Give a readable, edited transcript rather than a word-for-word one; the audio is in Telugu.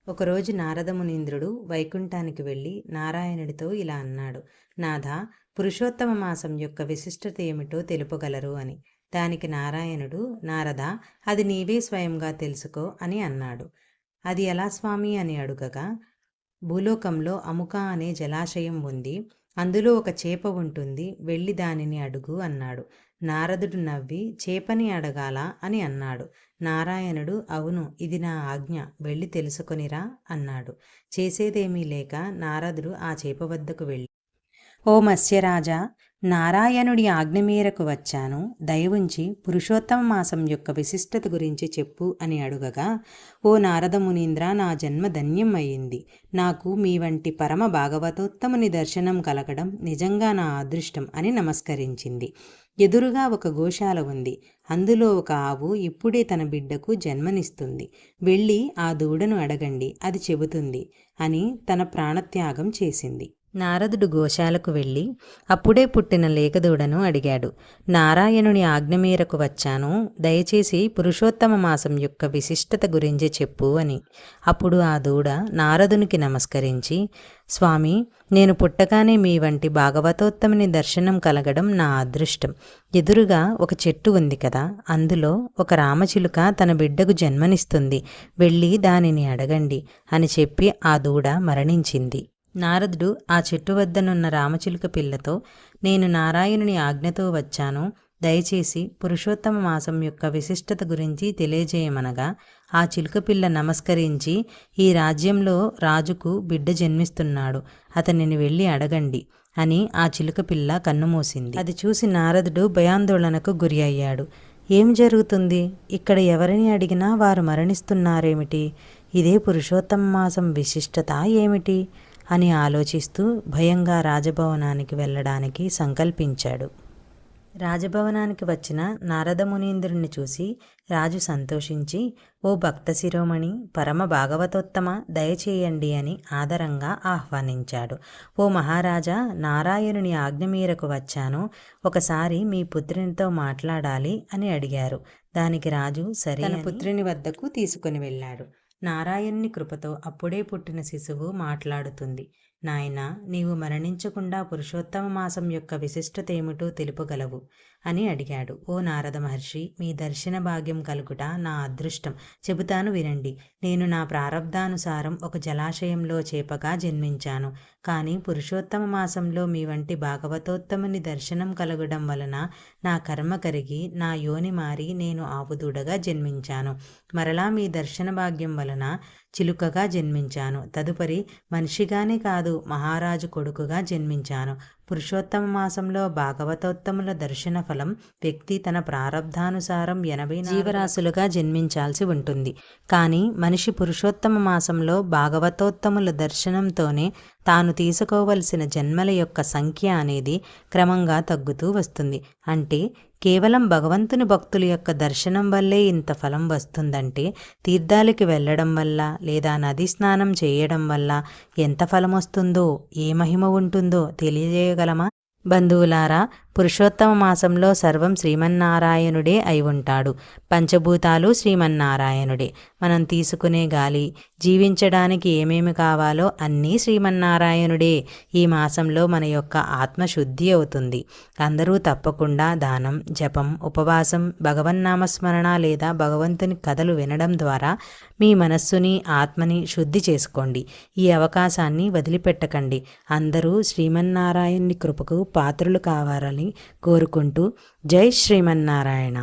ఒకరోజు నారదమునీంద్రుడు వైకుంఠానికి వెళ్ళి నారాయణుడితో ఇలా అన్నాడు. నాథా, పురుషోత్తమ మాసం యొక్క విశిష్టత ఏమిటో తెలుపగలరు అని. దానికి నారాయణుడు, నారద, అది నీవే స్వయంగా తెలుసుకో అని అన్నాడు. అది ఎలా స్వామి అని అడుగగా, భూలోకంలో అముక అనే జలాశయం ఉంది. అందులో ఒక చేప ఉంటుంది, వెళ్ళి దానిని అడుగు అన్నాడు. నారదుడు నవ్వి, చేపని అడగాల అని అన్నాడు. నారాయణుడు, అవును, ఇది నా ఆజ్ఞ, వెళ్ళి తెలుసుకొనిరా అన్నాడు. చేసేదేమీ లేక నారదుడు ఆ చేప వద్దకు వెళ్ళి, ఓ మత్స్యరాజా, నారాయణుడి ఆజ్ఞ మేరకు వచ్చాను, దయవుంచి పురుషోత్తమ మాసం యొక్క విశిష్టత గురించి చెప్పు అని అడుగగా, ఓ నారద మునీంద్ర, నా జన్మ ధన్యం అయింది. నాకు మీ వంటి పరమ భాగవతోత్తముని దర్శనం కలగడం నిజంగా నా అదృష్టం అని నమస్కరించింది. ఎదురుగా ఒక గోశాల ఉంది. అందులో ఒక ఆవు ఇప్పుడే తన బిడ్డకు జన్మనిస్తుంది. వెళ్ళి ఆ దూడను అడగండి, అది చెబుతుంది అని తన ప్రాణత్యాగం చేసింది. నారదుడు గోశాలకు వెళ్ళి అప్పుడే పుట్టిన లేగదూడను అడిగాడు. నారాయణుని ఆజ్ఞ మేరకు వచ్చాను, దయచేసి పురుషోత్తమ మాసం యొక్క విశిష్టత గురించి చెప్పు అని. అప్పుడు ఆ దూడ నారదునికి నమస్కరించి, స్వామి, నేను పుట్టగానే మీ వంటి భాగవతోత్తముని దర్శనం కలగడం నా అదృష్టం. ఎదురుగా ఒక చెట్టు ఉంది కదా, అందులో ఒక రామచిలుక తన బిడ్డకు జన్మనిస్తుంది, వెళ్ళి దానిని అడగండి అని చెప్పి ఆ దూడ మరణించింది. నారదుడు ఆ చెట్టు వద్దనున్న రామచిలుక పిల్లతో, నేను నారాయణుని ఆజ్ఞతో వచ్చాను, దయచేసి పురుషోత్తమ మాసం యొక్క విశిష్టత గురించి తెలియజేయమనగా, ఆ చిలుక పిల్ల నమస్కరించి, ఈ రాజ్యంలో రాజుకు బిడ్డ జన్మిస్తున్నాడు, అతనిని వెళ్ళి అడగండి అని ఆ చిలుక పిల్ల కన్నుమూసింది. అది చూసి నారదుడు భయాందోళనకు గురి అయ్యాడు. ఏం జరుగుతుంది? ఇక్కడ ఎవరిని అడిగినా వారు మరణిస్తున్నారేమిటి? ఇదే పురుషోత్తమ మాసం విశిష్టత ఏమిటి అని ఆలోచిస్తూ భయంగా రాజభవనానికి వెళ్ళడానికి సంకల్పించాడు. రాజభవనానికి వచ్చిన నారదమునీంద్రుని చూసి రాజు సంతోషించి, ఓ భక్త శిరోమణి, పరమ భాగవతోత్తమ, దయచేయండి అని ఆదరంగా ఆహ్వానించాడు. ఓ మహారాజా, నారాయణుని ఆజ్ఞ మేరకు వచ్చాను, ఒకసారి మీ పుత్రునితో మాట్లాడాలి అని అడిగారు. దానికి రాజు సరే తన పుత్రుని వద్దకు తీసుకుని వెళ్ళాడు. నారాయణుని కృపతో అప్పుడే పుట్టిన శిశువు మాట్లాడుతుంది. నాయనా, నీవు మరణించకుండా పురుషోత్తమ మాసం యొక్క విశిష్టత ఏమిటో తెలుపగలవు అని అడిగాడు. ఓ నారద మహర్షి, మీ దర్శన భాగ్యం కలుగుట నా అదృష్టం. చెబుతాను వినండి. నేను నా ప్రారబ్ధానుసారం ఒక జలాశయంలో చేపగా జన్మించాను. కానీ పురుషోత్తమ మాసంలో మీ వంటి భాగవతోత్తముని దర్శనం కలగడం వలన నా కర్మ కరిగి నా యోని మారి నేను ఆవుదూడగా జన్మించాను. మరలా మీ దర్శన భాగ్యం వలన చిలుకగా జన్మించాను. తదుపరి మనిషిగానే కాదు, మహారాజు కొడుకుగా జన్మించాను. పురుషోత్తమ మాసంలో భాగవతోత్తముల దర్శన ఫలం వ్యక్తి తన ప్రారబ్ధానుసారం 80 జీవరాశులుగా జన్మించాల్సి ఉంటుంది. కానీ మనిషి పురుషోత్తమ మాసంలో భాగవతోత్తముల దర్శనంతోనే తాను తీసుకోవలసిన జన్మల యొక్క సంఖ్య అనేది క్రమంగా తగ్గుతూ వస్తుంది. అంటే కేవలం భగవంతుని భక్తుల యొక్క దర్శనం వల్లే ఇంత ఫలం వస్తుందంటే, తీర్థాలకి వెళ్ళడం వల్ల లేదా నది స్నానం చేయడం వల్ల ఎంత ఫలం వస్తుందో, ఏ మహిమ ఉంటుందో తెలియజేయగలమా? బంధువులారా, పురుషోత్తమ మాసంలో సర్వం శ్రీమన్నారాయణుడే అయి ఉంటాడు. పంచభూతాలు శ్రీమన్నారాయణుడే. మనం తీసుకునే గాలి, జీవించడానికి ఏమేమి కావాలో అన్నీ శ్రీమన్నారాయణుడే. ఈ మాసంలో మన యొక్క ఆత్మశుద్ధి అవుతుంది. అందరూ తప్పకుండా దానం, జపం, ఉపవాసం, భగవన్నామస్మరణ లేదా భగవంతుని కథలు వినడం ద్వారా మీ మనస్సుని, ఆత్మని శుద్ధి చేసుకోండి. ఈ అవకాశాన్ని వదిలిపెట్టకండి. అందరూ శ్రీమన్నారాయణుని కృపకు పాత్రులు కావాలని కోరుకుంటూ, జై శ్రీమన్నారాయణ.